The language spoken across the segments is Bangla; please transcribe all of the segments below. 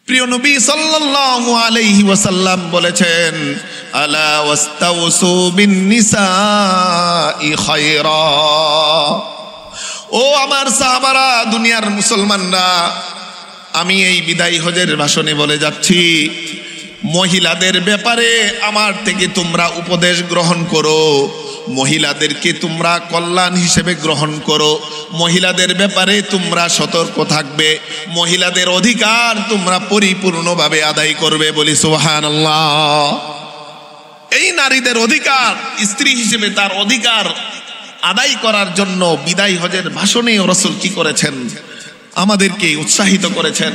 প্রিয় নবী সাল্লাল্লাহু আলাইহি ওয়াসাল্লাম বলেছেন, আলা ওয়াস্তাউসু বিন নিসাই খায়রা। ও আমার সাহাবারা, দুনিয়ার মুসলমানরা, আমি এই বিদায়ী হজের ভাষণে বলে যাচ্ছি, মহিলাদের ব্যাপারে আমার থেকে তোমরা উপদেশ গ্রহণ করো, মহিলাদেরকে তোমরা কল্যাণ হিসেবে গ্রহণ করো, মহিলাদের ব্যাপারে তোমরা সতর্ক থাকবে, মহিলাদের অধিকার তোমরা পরিপূর্ণভাবে আদায় করবে। বলি সুবহানাল্লাহ। এই নারীদের অধিকার, স্ত্রী হিসেবে তার অধিকার আদায় করার জন্য বিদায়ী হজের ভাষণে রাসূল কি করেছেন? আমাদেরকে উৎসাহিত করেছেন।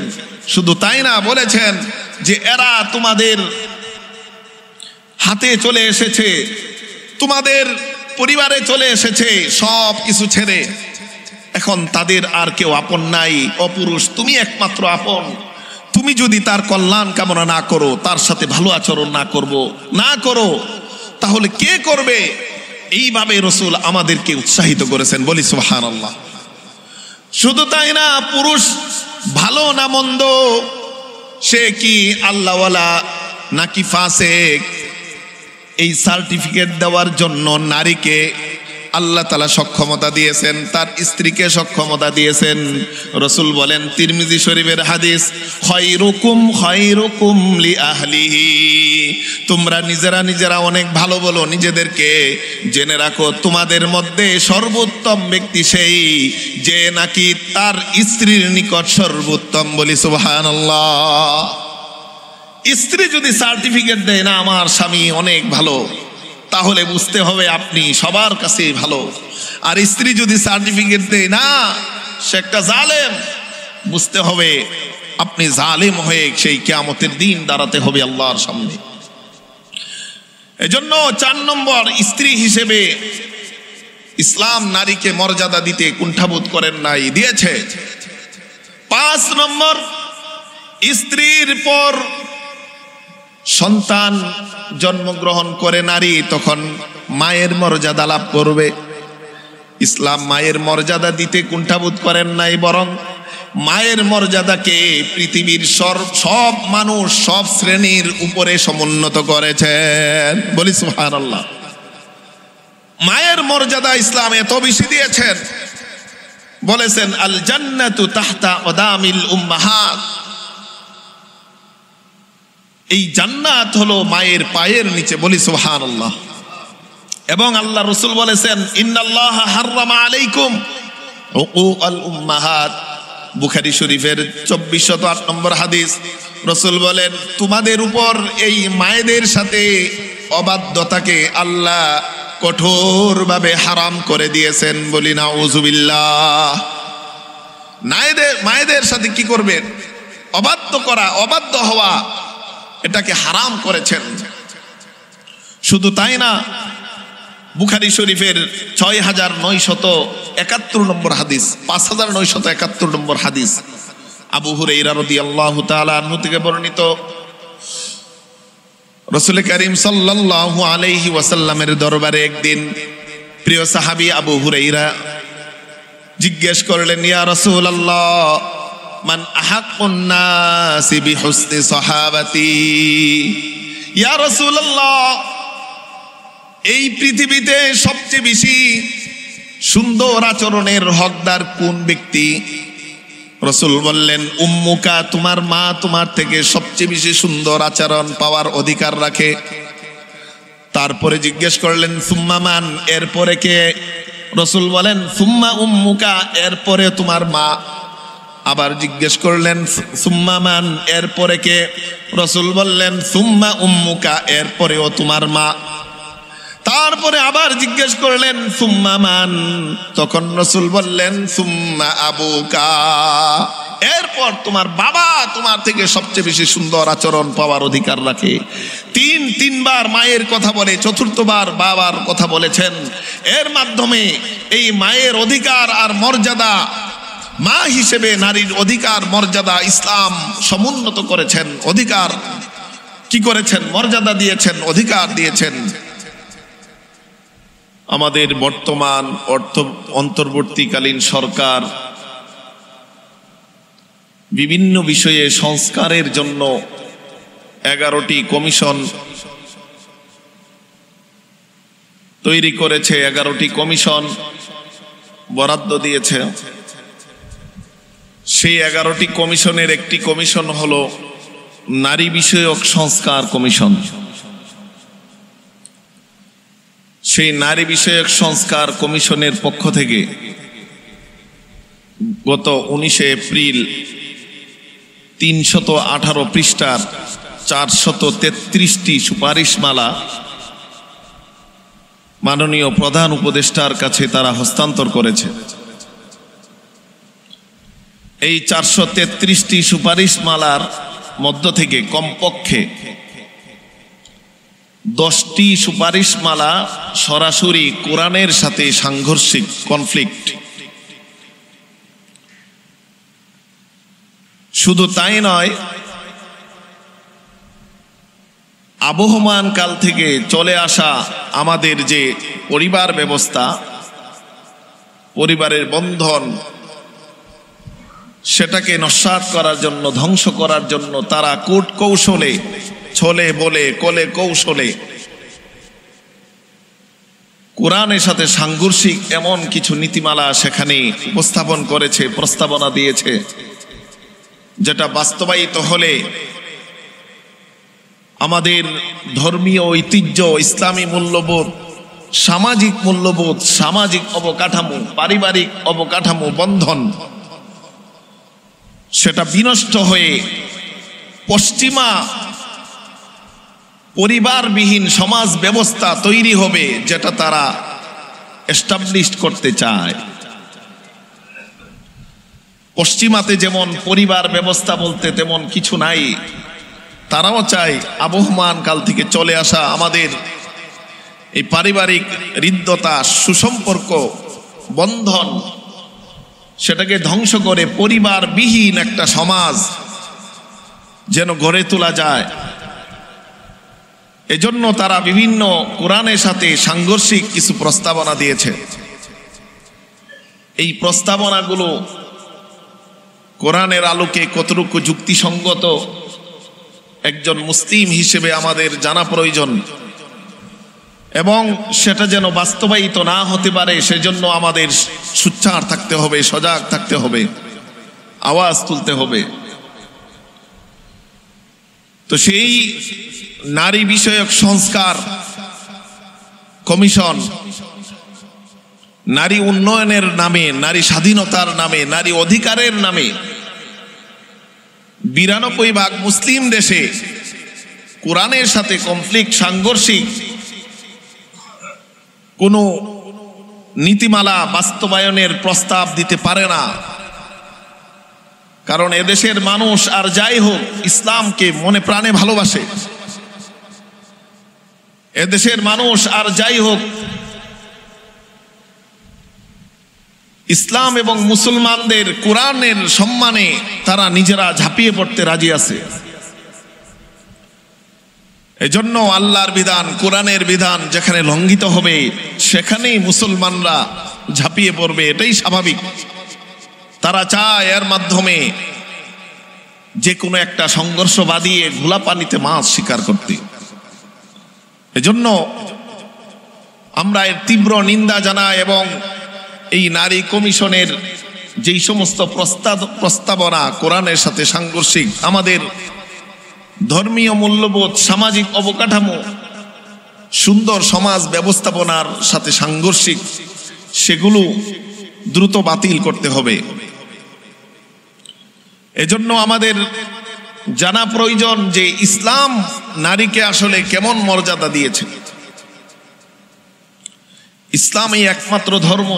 শুধু তাই না, বলেছেন যে এরা তোমাদের হাতে চলে এসেছে, তোমাদের পরিবারে চলে এসেছে, সব কিছু ছেড়ে এখন তাদের আর কেউ আপন নাই, অপুরুষ তুমি একমাত্র আপন। তুমি যদি তার কল্যাণ কামনা না করো, তার সাথে ভালো আচরণ না করো, তাহলে কে করবে? এইভাবে রাসূল আমাদেরকে উৎসাহিত করেছেন। বলি সুবহানাল্লাহ। শুধু তাই না, পুরুষ ভালো না মন্দ, সে কি আল্লাহওয়ালা নাকি ফাসেক, এই সার্টিফিকেট দেওয়ার জন্য নারীকে আল্লাহ তাআলা সক্ষমতা দিয়েছেন, তার স্ত্রীকে সক্ষমতা দিয়েছেন। রাসূল বলেন, তিরমিজি শরীফের হাদিস, খায়রুকুম খায়রুকুম লিআহলিহি। তোমরা নিজেরা অনেক ভালো বলো নিজেদেরকে, জেনে রাখো তোমাদের মধ্যে সর্বোত্তম ব্যক্তি সেই যে নাকি তার স্ত্রীর নিকট সর্বোত্তম। বলি সুবহানাল্লাহ। স্ত্রী যদি সার্টিফিকেট দেয় না আমার স্বামী অনেক ভালো, তাহলে বুঝতে হবে আপনি সবার কাছেই ভালো। আর স্ত্রী যদি সার্টিফিকেট দেয় না সে একটা জালেম, বুঝতে হবে আপনি জালেম হয়ে সেই কিয়ামতের দিন দাঁড়াতে হবে আল্লাহর সামনে। এজন্য 4 নম্বর, স্ত্রী হিসেবে ইসলাম নারীকে মর্যাদা দিতে কুণ্ঠাবোধ করেন নাই, দিয়েছে। 5 নম্বর, স্ত্রীর পর সন্তান জন্মগ্রহণ করে নারী, তখন মায়ের মর্যাদা লাভ করবে। ইসলাম মায়ের মর্যাদা দিতে কুণ্ঠাবোধ করেন নাই, বরং মায়ের মর্যাদাকে পৃথিবীর সব মানুষ, সব শ্রেণীর উপরে সমুন্নত করেছেন। বলি সুবহানাল্লাহ। মায়ের মর্যাদা ইসলাম এত বেশি দিয়েছেন, বলেছেন আল জান্নাতু তাহতা আদামিল উম্মাহাত। এই জান্নাত হলো মায়ের পায়ের নিচে। বলি সুবহানাল্লাহ। এবং আল্লাহ রাসূল বলেছেন, ইন্নাল্লাহা হাররামা আলাইকুম উকুকাল উম্মাহাত। বুখারী শরীফের 2408 নম্বর হাদিস। রাসূল বলেন, তোমাদের উপর এই মায়েদের সাথে অবাধ্যতাকে আল্লাহ কঠোরভাবে হারাম করে দিয়েছেন। বলি নাউযুবিল্লাহ। মায়েদের সাথে কি করবেন? অবাধ্য হওয়া, এটাকে হারাম করেছেন। শুধু তাই না, বুখারী শরীফের 6971 নম্বর হাদিস, 5971 নম্বর হাদিস, আবু হুরায়রা রাদিয়াল্লাহু তাআলা আনহু থেকে বর্ণিত, রাসূল করিম সাল্লাল্লাহু আলাইহি ওয়াসাল্লামের দরবারে একদিন প্রিয় সাহাবী আবু হুরায়রা জিজ্ঞেস করলেন, ইয়া রাসূলুল্লাহ, মান আহাক্কুন নাসি বিহুসনি সাহাবাতি। ইয়া রাসূলুল্লাহ, এই পৃথিবীতে সবচেয়ে বেশি সুন্দর আচরণের হকদার কোন ব্যক্তি? রাসূল বললেন, উম্মুকা, তোমার মা তোমার থেকে সবচেয়ে বেশি সুন্দর আচরণ পাওয়ার অধিকার রাখে। তারপরে জিজ্ঞেস করলেন, সুম্মা মান, এরপরে কে? রাসূল বলেন, সুম্মা উম্মুকা, এরপরে তোমার মা। আবার জিজ্ঞেস করলেন, সুম্মা মান, এরপরে কে? রাসূল বললেন, সুম্মা উম্মুকা, এরপরেও তোমার মা। তারপরে আবার জিজ্ঞেস করলেন, সুম্মা মান, তখন রাসূল বললেন, সুম্মা আবুকা, এরপর তোমার বাবা তোমার থেকে সবচেয়ে বেশি সুন্দর আচরণ পাওয়ার অধিকার রাখে। তিনবার মায়ের কথা বলে, চতুর্থবার বাবার কথা বলেছেন। এর মাধ্যমে এই মায়ের অধিকার আর মর্যাদা, মা হিসেবে নারীর অধিকার মর্যাদা ইসলাম সমুন্নত করেছেন। অধিকার কি করেছেন? মর্যাদা দিয়েছেন, অধিকার দিয়েছেন। আমাদের বর্তমান অন্তর্বর্তীকালীন সরকার বিভিন্ন বিষয়ে সংস্কারের জন্য 11টি কমিশন তৈরি করেছে, 11টি কমিশন বরাদ্দ দিয়েছে। সেই 11টি কমিশনের একটি কমিশন হলো নারী বিষয়ক সংস্কার কমিশন। সেই নারী বিষয়ক সংস্কার কমিশনের পক্ষ থেকে গত 19 এপ্রিল 318 পৃষ্ঠার 433টি সুপারিশমালা মাননীয় প্রধান উপদেষ্টার কাছে তারা হস্তান্তর করেছে। এই 433টি সুপারিশমালার মধ্য থেকে কমপক্ষে 10টি সুপারিশমালা সরাসরি কোরআনের সাথে সাংঘর্ষিক, কনফ্লিক্ট। শুধু তাই নয়, আবহমান কাল থেকে চলে আসা আমাদের যে পরিবার ব্যবস্থা, পরিবারের বন্ধন, সেটাকে নস্যাৎ করার জন্য, ধ্বংস করার জন্য তারা কূট কৌশলে, ছলে বলে, কলে কৌশলে কোরআনের সাথে সাংঘর্ষিক এমন কিছু নীতিমালা সেখানে উপস্থাপন করেছে, প্রস্তাবনা দিয়েছে, যেটা বাস্তবায়িত হলে আমাদের ধর্মীয় ঐতিহ্য, ইসলামী মূল্যবোধ, সামাজিক মূল্যবোধ, সামাজিক অবকাঠামো, পারিবারিক অবকাঠামো, বন্ধন, সেটা বিনষ্ট হয়ে পশ্চিমা পরিবারবিহীন সমাজ ব্যবস্থা তৈরি হবে, যেটা তারা এস্টাবলিশ করতে চায়। পশ্চিমাতে যেমন পরিবার ব্যবস্থা বলতে তেমন কিছু নাই, তারাও চায় আবহমান কাল থেকে চলে আসা আমাদের এই পারিবারিক হৃদ্যতা, সুসম্পর্ক, বন্ধন, সেটাকে ধ্বংস করে পরিবারবিহীন একটা সমাজ যেন গড়ে তোলা যায়। এজন্য তারা বিভিন্ন কোরআনের সাথে সাংঘর্ষিক কিছু প্রস্তাবনা দিয়েছে। এই প্রস্তাবনাগুলো কোরআনের আলোকে কতটুকু যুক্তিসঙ্গত একজন মুসলিম হিসেবে আমাদের জানা প্রয়োজন, এবং সেটা যেন বাস্তবায়িত না হতে পারে সেজন্য আমাদের সোচ্চার থাকতে হবে, সজাগ থাকতে হবে, আওয়াজ তুলতে হবে। তো সেই নারী বিষয়ক সংস্কার কমিশন নারী উন্নয়নের নামে, নারী স্বাধীনতার নামে, নারী অধিকারের নামে 92 মুসলিম দেশে কোরআনের সাথে কনফ্লিক্ট, সাংঘর্ষিক কোনো নীতিমালা বাস্তবায়নের প্রস্তাব দিতে পারে না। কারণ এদেশের মানুষ আর যাই হোক ইসলামকে মনে প্রাণে ভালোবাসে। এদেশের মানুষ আর যাই হোক ইসলাম এবং মুসলমানদের কোরআনের সম্মানে তারা নিজেরা ঝাঁপিয়ে পড়তে রাজি আছে। এজন্য আল্লাহর বিধান, কোরআনের বিধান যেখানে লঙ্ঘিত হবে সেখানেই মুসলমানরা ঝাঁপিয়ে পড়বে, এটাই স্বাভাবিক। তারা চায় এর মাধ্যমে যে কোনো একটা সংঘর্ষ বাঁধিয়ে ঘোলা পানিতে মাছ শিকার করতে। এজন্য আমরা এর তীব্র নিন্দা জানাই, এবং এই নারী কমিশনের যেই সমস্ত প্রস্তাবনা কোরআনের সাথে সাংঘর্ষিক, আমাদের ধর্মীয় মূল্যবোধ, সামাজিক অবকাঠামো, সুন্দর সমাজ ব্যবস্থাপনার সাথে সাংঘর্ষিক, সেগুলো দ্রুত বাতিল করতে হবে। এজন্য আমাদের জানা প্রয়োজন যে ইসলাম নারীকে আসলে কেমন মর্যাদা দিয়েছে। ইসলাম এই একমাত্র ধর্ম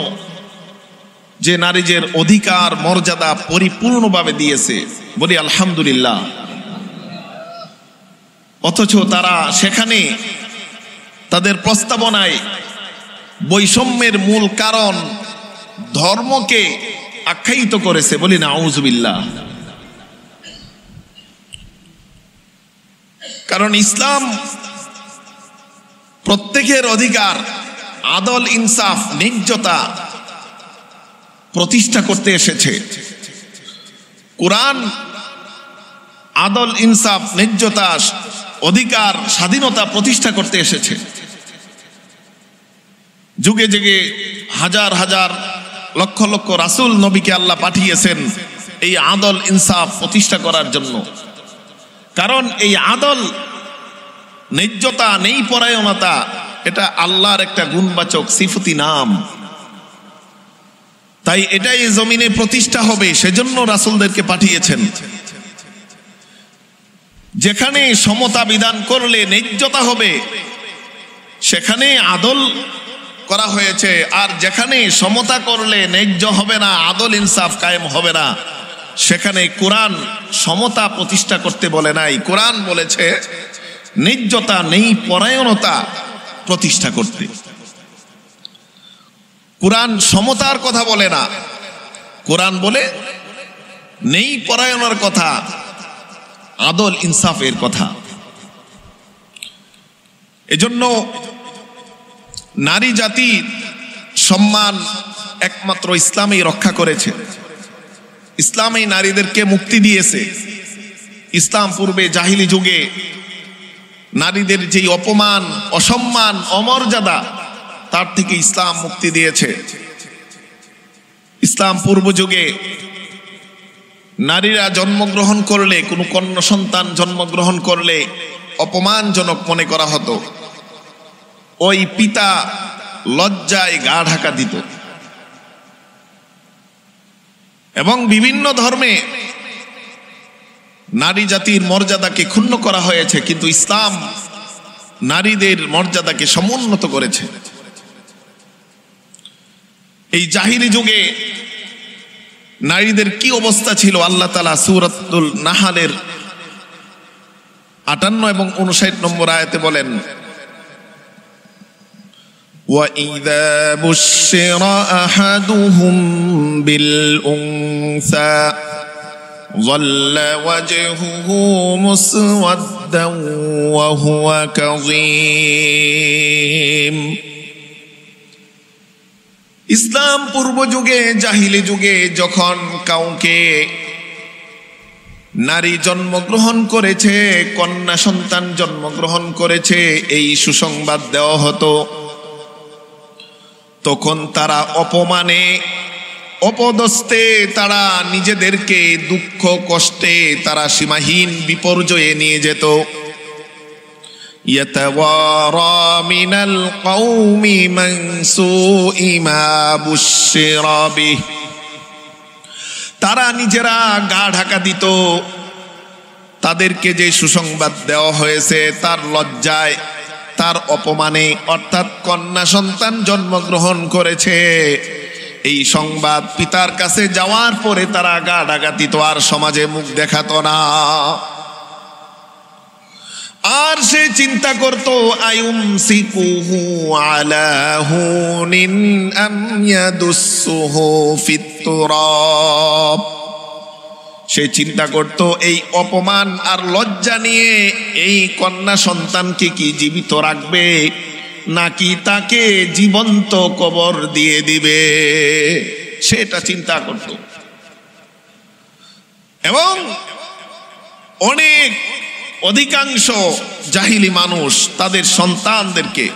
যে নারীদের অধিকার, মর্যাদা পরিপূর্ণভাবে দিয়েছে, বলি আলহামদুলিল্লাহ। অথচ তারা সেখানে তাদের প্রস্তাবনায় বৈষম্যের মূল কারণ ধর্মকে আখ্যায়িত করেছে, বলি নাউজুবিল্লাহ। কারণ ইসলাম প্রত্যেকের অধিকার, আদল, ইনসাফ, ন্যায্যতা প্রতিষ্ঠা করতে এসেছে। কোরআন আদল, ইনসাফ, ন্যায্যতা, অধিকার, স্বাধীনতা প্রতিষ্ঠা করতে এসেছে। যুগে যুগে হাজার হাজার লক্ষ লক্ষ রাসূল নবীকে আল্লাহ পাঠিয়েছেন এই আদল ইনসাফ প্রতিষ্ঠা করার জন্য। কারণ এই আদল, ন্যায্যতা, নেই পরায়ণতা, এটা আল্লাহর একটা গুণবাচক সিফতি নাম। তাই এটাই জমিনে প্রতিষ্ঠা হবে, সেজন্য রাসূলদেরকে পাঠিয়েছেন। যেখানে সমতা বিধান করলে ন্যায্যতা হবে সেখানে আদল করা হয়েছে, আর যেখানে সমতা করলে ন্যায্য হবে না, আদল ইনসাফ কায়েম হবে না, সেখানে কোরআন সমতা প্রতিষ্ঠা করতে বলে নাই। কোরআন বলেছে ন্যায্যতা, নেই পরায়ণতা প্রতিষ্ঠা করতে। কোরআন সমতার কথা বলে না, কোরআন বলে নেই পরায়ণের কথা, আদল ইনসাফের কথা। এজন্য নারী জাতির সম্মান একমাত্র ইসলামই রক্ষা করেছে। ইসলামই নারীদেরকে মুক্তি দিয়েছে। ইসলাম পূর্বে জাহিলি যুগে নারীদের যে অপমান, অসম্মান, অমর্যাদা, তার থেকে ইসলাম মুক্তি দিয়েছে। ইসলাম পূর্ব যুগে নারীরা জন্মগ্রহণ করলে, কোনো কন্যা সন্তান জন্মগ্রহণ করলে অপমানজনক মনে করা হতো। ওই পিতা লজ্জায় গা ঢাকা দিত। এবং বিভিন্ন ধর্মে নারী জাতির মর্যাদাকে ক্ষুণ্ণ করা হয়েছে, কিন্তু ইসলাম নারীদের মর্যাদাকে সমুন্নত করেছে। এই জাহিলি যুগে নারীদের কি অবস্থা ছিল আল্লাহ তাআলা সূরাতুল নাহলের 58 এবং 59 নম্বর আয়াতে বলেন, وَإِذَا بُشِّرَ أَحَدُهُم بِالْأُنثَى ظَلَّ وَجْهُهُ مُسْوَدًّا وَهُوَ كَظِيمٌ। ইসলাম পূর্ব যুগে, জাহিলি যুগে যখন কাউকে নারী জন্মগ্রহণ করেছে, কন্যা সন্তান জন্মগ্রহণ করেছে, এই সুসংবাদ দেওয়া হতো, তখন তারা অপমানে, অপদস্থে, তারা নিজেদেরকে দুঃখ কষ্টে তারা সীমাহীন বিপর্যয়ে নিয়ে যেত। ইয়াতাওয়ারা মিনাল কওমি মান সুই মা বুশিরা বিহ, তারা নিজেরা গা ঢাকা দিত তাদেরকে যে সুসংবাদ দেওয়া হয়েছে তার লজ্জায়, তার অপমানে। অর্থাৎ কন্যা সন্তান জন্মগ্রহণ করেছে, এই সংবাদ পিতার কাছে যাওয়ার পরে তারা গা ঢাকা দিত, আর সমাজে মুখ দেখাতো না। আর সে চিন্তা করত আয়ুমসিকুহু আলা হুনিন আম ইয়াদুসসুহু ফিত তুরাব, সে চিন্তা করত এই অপমান আর লজ্জা নিয়ে এই কন্যা সন্তানকে কি জীবিত রাখবে, নাকি তাকে জীবন্ত কবর দিয়ে দিবে, সেটা চিন্তা করত। এবং অধিকাংশ জাহিলি মানুষ তাদের সন্তানদেরকে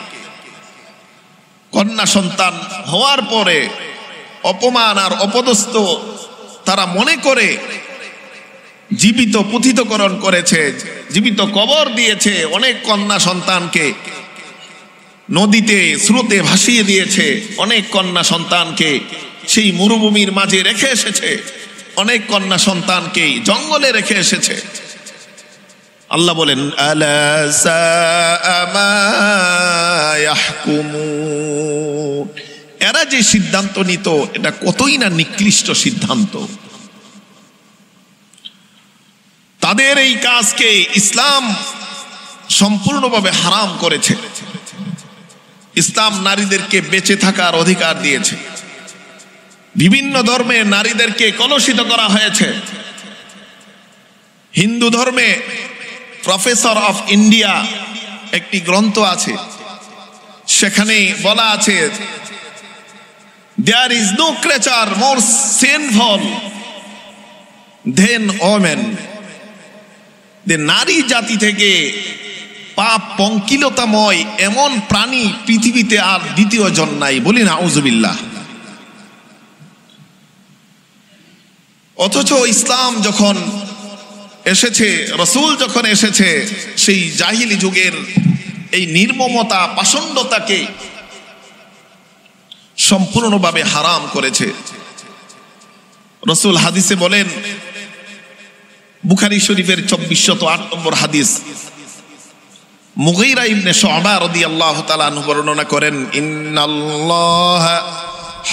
কন্যা সন্তান হওয়ার পরে অপমান আর অপদস্থ তারা মনে করে জীবিত পুথিতকরণ করেছে, জীবিত কবর দিয়েছে। অনেক কন্যা সন্তানকে নদীতে স্রোতে ভাসিয়ে দিয়েছে, অনেক কন্যা সন্তানকে সেই মরুভূমির মাঝে রেখে এসেছে, অনেক কন্যা সন্তানকে জঙ্গলে রেখে এসেছে। আল্লাহ বলেন আলা সাআ মা ইয়াহকুমুন, এরা যে সিদ্ধান্ত নিত এটা কতই না নিকৃষ্ট সিদ্ধান্ত। তাদের এই কাজকে ইসলাম সম্পূর্ণভাবে হারাম করেছে। ইসলাম নারীদেরকে বেঁচে থাকার অধিকার দিয়েছে। বিভিন্ন ধর্মে নারীদেরকে কলুষিত করা হয়েছে। হিন্দু ধর্মে প্রফেসর অফ ইন্ডিয়া একটি গ্রন্থ আছে, সেখানে বলা আছে there is no creature more sinful than women. যে নারী জাতি থেকে পাপ পঙ্কিলতাময় এমন প্রাণী পৃথিবীতে আর দ্বিতীয় জন নাই, বলি না আউযুবিল্লাহ। অথচ ইসলাম যখন এসেছে, রাসূল যখন এসেছে, সেই জাহিলি যুগের এই নির্মমতা পাষণ্ডতাকে সম্পূর্ণভাবে হারাম করেছে। রাসূল হাদিসে বলেন, বুখারী শরীফের 2408 নম্বর হাদিস, মুগীরা ইবনে শুআবা রাদিয়াল্লাহু তাআলা আনহু বর্ণনা করেন, ইন্নাল্লাহা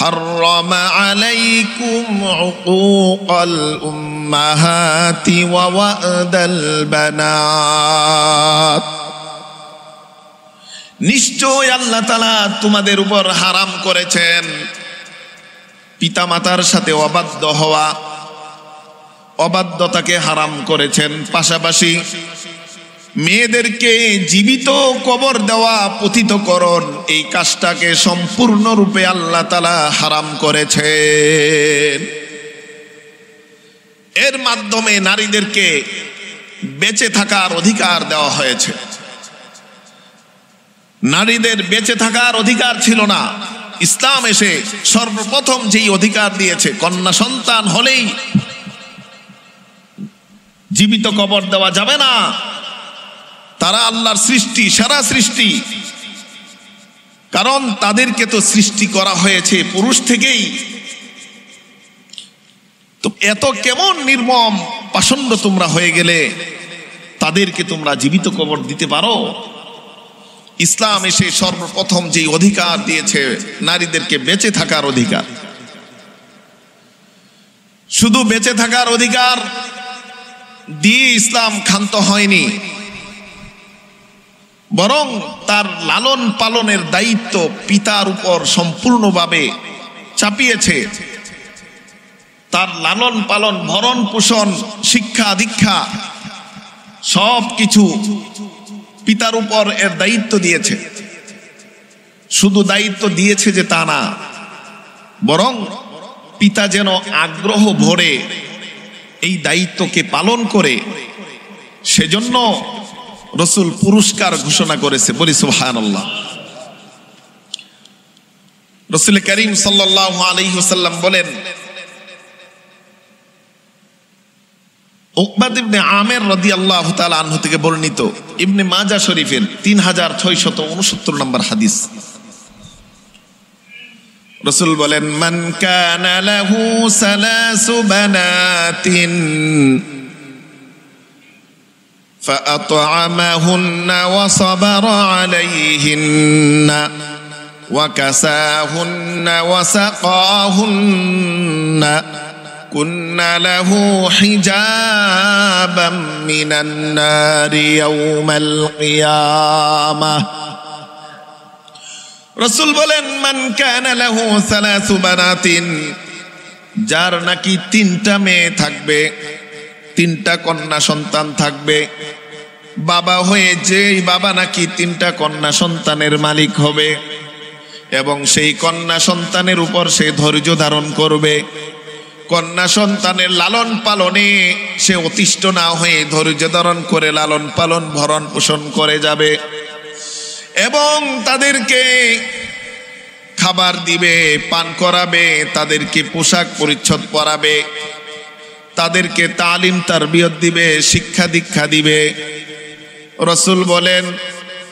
হাররামা আলাইকুম উকুকাল উম্মাহাতি ওয়া ওয়াদাল বানাত। নিশ্চয় আল্লাহ তাআলা তোমাদের উপর হারাম করেছেন পিতামাতার সাথে অবাধ্য হওয়া, অবাধ্যতাকে হারাম করেছেন। পাশাপাশি মেয়েদেরকে জীবিত কবর দেওয়া, পতিতকরণ, এই কাজটাকে সম্পূর্ণরূপে আল্লাহ তাআলা হারাম করেছেন। এর মাধ্যমে নারীদেরকে বেঁচে থাকার অধিকার দেওয়া হয়েছে। নারীদের বেঁচে থাকার অধিকার ছিল না। ইসলাম এসে সর্বপ্রথম যেই অধিকার দিয়েছে, কন্যা সন্তান হলেই জীবিত কবর দেওয়া যাবে না। তারা আল্লাহর সৃষ্টি, সেরা সৃষ্টি, কারণ তাদেরকে তো সৃষ্টি করা হয়েছে পুরুষ থেকেই। তো এত কেমন নির্মম পাষণ্ড তোমরা হয়ে গেলে তাদেরকে তোমরা জীবিত কবর দিতে পারো? ইসলাম এসে সর্বপ্রথম যে অধিকার দিয়েছে নারীদেরকে বেঁচে থাকার অধিকার। শুধু বেঁচে থাকার অধিকার দিয়ে ইসলাম ক্ষান্ত হয়নি, বরং তার লালন পালনের দায়িত্ব পিতার উপর সম্পূর্ণভাবে চাপিয়েছে। তার লালন পালন, ভরণ পোষণ, শিক্ষা দীক্ষা সব কিছু পিতার উপর এর দায়িত্ব দিয়েছে। শুধু দায়িত্ব দিয়েছে যে তা না, বরং পিতা যেন আগ্রহ ভরে এই দায়িত্বকে পালন করে, সেজন্য রাসূল পুরস্কার ঘোষণা করেছে, বলি সুবহানাল্লাহ। রাসূল করিম সাল্লাল্লাহু আলাইহি ওয়াসাল্লাম বলেন, উকবা ইবনে আমির রাদিয়াল্লাহু তাআলা আনহু থেকে বর্ণিত, ইবনে মাজাহ শরীফের 3669 নম্বর হাদিস, রাসূল বলেন, মান কানা লাহু সালাসু বানাতিন فأطعمهن وصبر عليهن وكساهن وسقاهن كن له حجابا من النار يوم القيامة। রাসূল বলেন, মান কানা লাহু সালাসু বানাতিন, যার নাকি 3টা মেয়ে থাকবে, 3টা কন্যা সন্তান থাকবে, বাবা হয়ে যেই বাবা নাকি 3টা কন্যা সন্তানের মালিক হবে এবং সেই কন্যা সন্তানের উপর সে ধৈর্য ধারণ করবে, কন্যা সন্তানের লালন পালনে সে অতিষ্ঠ না হয়ে ধৈর্য ধারণ করে লালন পালন, ভরণ পোষণ করে যাবে এবং তাদেরকে খাবার দিবে, পান করাবে, তাদেরকে পোশাক পরিচ্ছদ পরাবে, তাদেরকে তালিম তারবিয়ত দিবে, শিক্ষা দীক্ষা দিবে। রাসূল বলেন,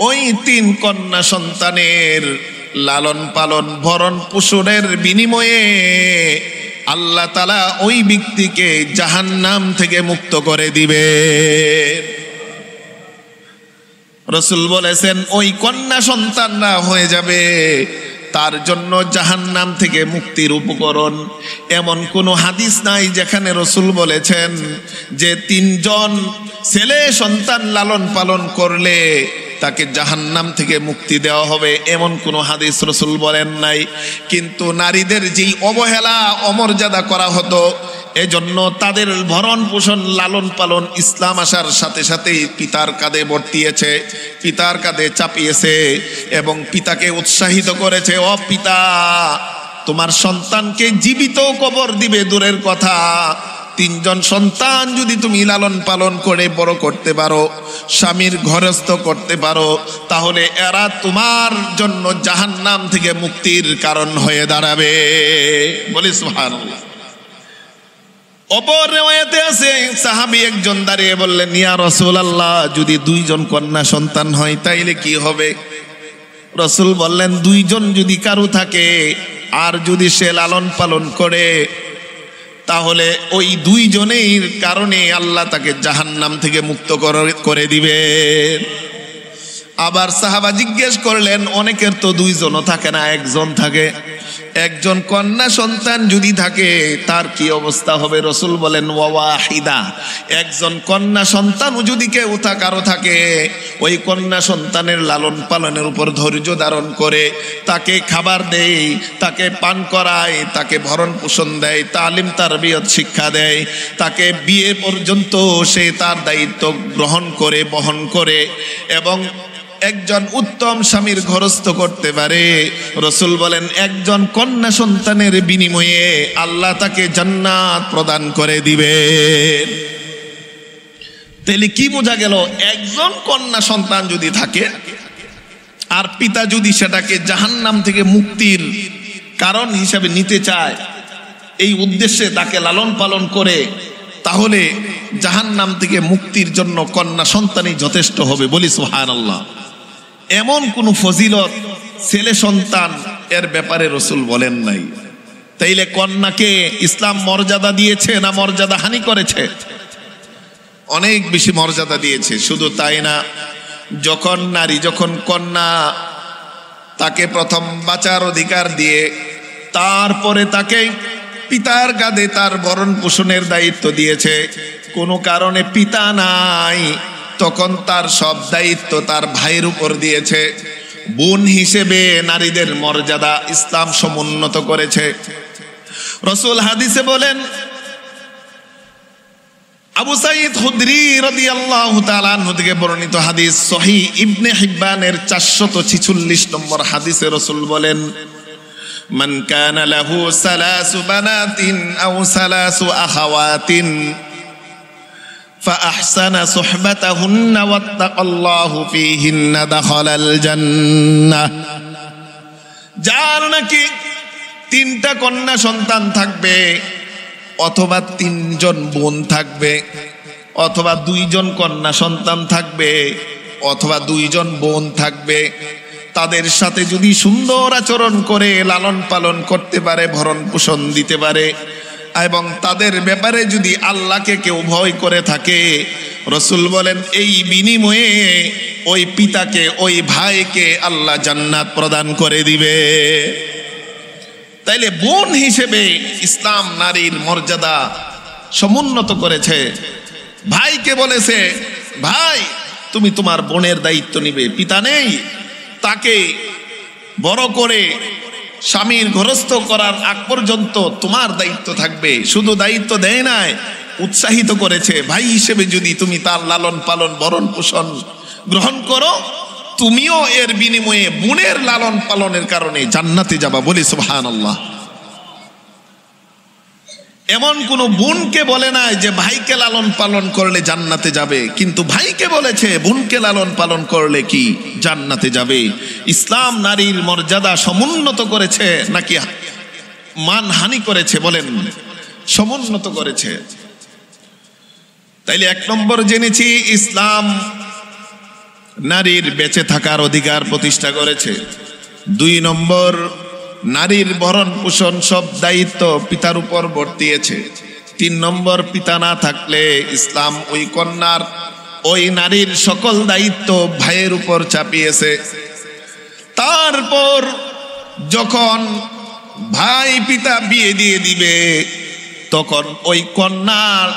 ওই 3 কন্যা সন্তানের লালন পালন, ভরণ পোষণের বিনিময়ে আল্লাহ তাআলা ওই ব্যক্তিকে জাহান্নাম থেকে মুক্ত করে দিবে। রাসূল বলেছেন, ওই কন্যা সন্তানরা হয়ে যাবে তার জন্য জাহান্নাম থেকে মুক্তির উপকরণ। এমন কোনো হাদিস নাই যেখানে রাসূল বলেছেন যে 3 জন ছেলে সন্তান লালন পালন করলে তাকে জাহান্নাম থেকে মুক্তি দেওয়া হবে, এমন কোনো হাদিস রাসূল বলেন নাই। কিন্তু নারীদের যেই অবহেলা, অমর্যাদা করা হতো, এজন্য তাদের ভরণ পোষণ, লালন পালন ইসলাম আসার সাথে সাথেই পিতার কাঁধে বর্তিয়েছে, পিতার কাঁধে চাপিয়েছে এবং পিতাকে উৎসাহিত করেছে, ও পিতা, তোমার সন্তানকে জীবিত কবর দিবে দূরের কথা, তিনজন সন্তান যদি তুমি লালন পালন করে বড় করতে পারো, স্বামীর ঘরস্থ করতে পারো, তাহলে এরা তোমার জন্য জাহান্নাম থেকে মুক্তির কারণ হয়ে দাঁড়াবে। বলি সুবহানাল্লাহ। অপর রিওয়ায়াতে আছে সাহাবী একজন দাঁড়িয়ে বললেন, ইয়া রাসূলুল্লাহ, যদি দুইজন কন্যা সন্তান হয় তাইলে কি হবে? রাসূল বললেন, দুইজন যদি কারো থাকে আর যদি সে লালন পালন করে, তাহলে ওই দুইজনের কারণে আল্লাহ তাকে জাহান্নাম থেকে মুক্ত করে দিবে। আবার সাহাবা জিজ্ঞেস করলেন, অনেকের তো দুইজনও থাকে না, একজন থাকে, একজন কন্যা সন্তান যদি থাকে তার কি অবস্থা হবে? রাসূল বলেন, ওয়াহিদা, একজন কন্যা সন্তানও যদি কেউ কারো থাকে, ওই কন্যা সন্তানের লালন পালনের উপর ধৈর্য ধারণ করে তাকে খাবার দেয়, তাকে পান করায়, তাকে ভরণ পোষণ দেয়, তালিম তারবিয়ত শিক্ষা দেয়, তাকে বিয়ে পর্যন্ত সে তার দায়িত্ব গ্রহণ করে বহন করে এবং একজন উত্তম স্বামীর ঘরস্থ করতে পারে। রাসূল বলেন, একজন কন্যা সন্তানের বিনিময়ে আল্লাহ তাকে জান্নাত প্রদান করে দিবে। তাহলে কি বোঝা গেল? একজন কন্যা সন্তান যদি থাকে আর পিতা যদি সেটাকে জাহান্নাম থেকে মুক্তির কারণ হিসাবে নিতে চায়, এই উদ্দেশ্যে তাকে লালন পালন করে, তাহলে জাহান্নাম থেকে মুক্তির জন্য কন্যা সন্তানই যথেষ্ট হবে। বলি সুবহানাল্লাহ। এমন কোন ফজিলত ছেলে সন্তান এর ব্যাপারে রাসূল বলেন নাই। তাইলে কন্যাকে ইসলাম মর্যাদা দিয়েছে না মর্যাদা হানি করেছে? অনেক বেশি মর্যাদা দিয়েছে। শুধু তাই না, যখন কন্যা, তাকে প্রথম বাঁচার অধিকার দিয়ে তারপরে তাকে পিতার কাঁধে তার ভরণ পোষণের দায়িত্ব দিয়েছে। কোনো কারণে পিতা নাই, তখন তার সব দায়িত্ব তার ভাইয়ের উপর দিয়েছে। বোন হিসেবে নারীদের মর্যাদা ইসলাম সমুন্নত করেছে। রাসূল হাদিসে বলেন, আবু সাঈদ খুদরি রাদিয়াল্লাহু তাআলা আনহু থেকে বর্ণিত হাদিস, সহিহ ইবনে হিব্বানের 446 নম্বর হাদিসে রাসূল বলেন, মান কানা লাহু সালাসু বানাতিন আও সালাসু আখাওয়াতিন فأحسن صحبتهن واتقى الله فيهن دخل الجنة। যার নাকি তিনটা কন্যা সন্তান থাকবে, অথবা তিনজন বোন থাকবে, অথবা দুইজন কন্যা সন্তান থাকবে, অথবা দুইজন বোন থাকবে, তাদের সাথে যদি সুন্দর আচরণ করে লালন পালন করতে পারে, ভরণ পোষণ দিতে পারে এবং তাদের ব্যাপারে যদি আল্লাহকে কেউ ভয় করে থাকে, রাসূল বলেন এই বিনিময়ে ওই পিতাকে, ওই ভাইকে আল্লাহ জান্নাত প্রদান করে দিবে। তাইলে বোন হিসেবে ইসলাম নারীর মর্যাদা সমুন্নত করেছে। ভাইকে বলেছে, ভাই তুমি তোমার বোনের দায়িত্ব নিবে, পিতা নেই, তাকে বড় করে স্বামীর ঘরস্থ করার আগ পর্যন্ত তোমার দায়িত্ব থাকবে। শুধু দায়িত্ব দেয় নাই, উৎসাহিত করেছে, ভাই হিসেবে যদি তুমি তার লালন পালন ভরণ পোষণ গ্রহণ করো, তুমিও এর বিনিময়ে বোনের লালন পালনের কারণে জান্নাতে যাবা। বলি সুবহানাল্লাহ। এমন কোন বোনকে বলে নাই যে ভাইকে লালন পালন করলে জান্নাতে যাবে, কিন্তু ভাইকে বলেছে বোনকে লালন পালন করলে কি জান্নাতে যাবে। ইসলাম নারীর মর্যাদা সমুন্নত করেছে নাকি মানহানি করেছে? বলেন, সমুন্নত করেছে। তাইলে এক নম্বর জেনেছি, ইসলাম নারীর বেঁচে থাকার অধিকার প্রতিষ্ঠা করেছে। 2 নম্বর, নারীর ভরণ পোষণ সব দায়িত্ব পিতার উপর বর্তিয়েছে। 3 নম্বর, পিতা না থাকলে ইসলাম ওই কন্যার, ওই নারীর সকল দায়িত্ব ভাইয়ের উপর চাপিয়েছে। তারপর যখন ভাই পিতা বিয়ে দিয়ে দিবে, তখন ওই কন্যার,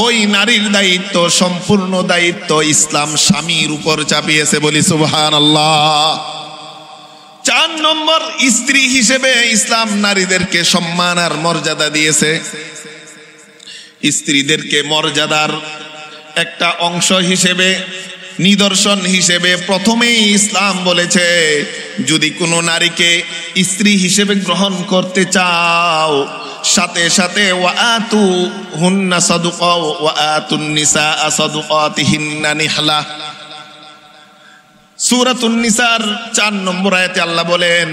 ওই নারীর দায়িত্ব, সম্পূর্ণ দায়িত্ব ইসলাম স্বামীর উপর চাপিয়েছে। বলি সুবহানাল্লাহ। 4 নম্বর, স্ত্রী হিসেবে ইসলাম নারীদেরকে সম্মান আর মর্যাদা দিয়েছে। স্ত্রীদেরকে মর্যাদার একটা অংশ হিসেবে, নিদর্শন হিসেবে প্রথমেই ইসলাম বলেছে, যদি কোনো নারীকে স্ত্রী হিসেবে গ্রহণ করতে চাও, সাথে সাথে ওয়াআতু হুন্না সাদুকা ওয়াআতুন নিসা সাদুকাতিহিন্না নিহলা। সূরাতুন নিসার 4 নম্বর আয়াতে আল্লাহ বলেন,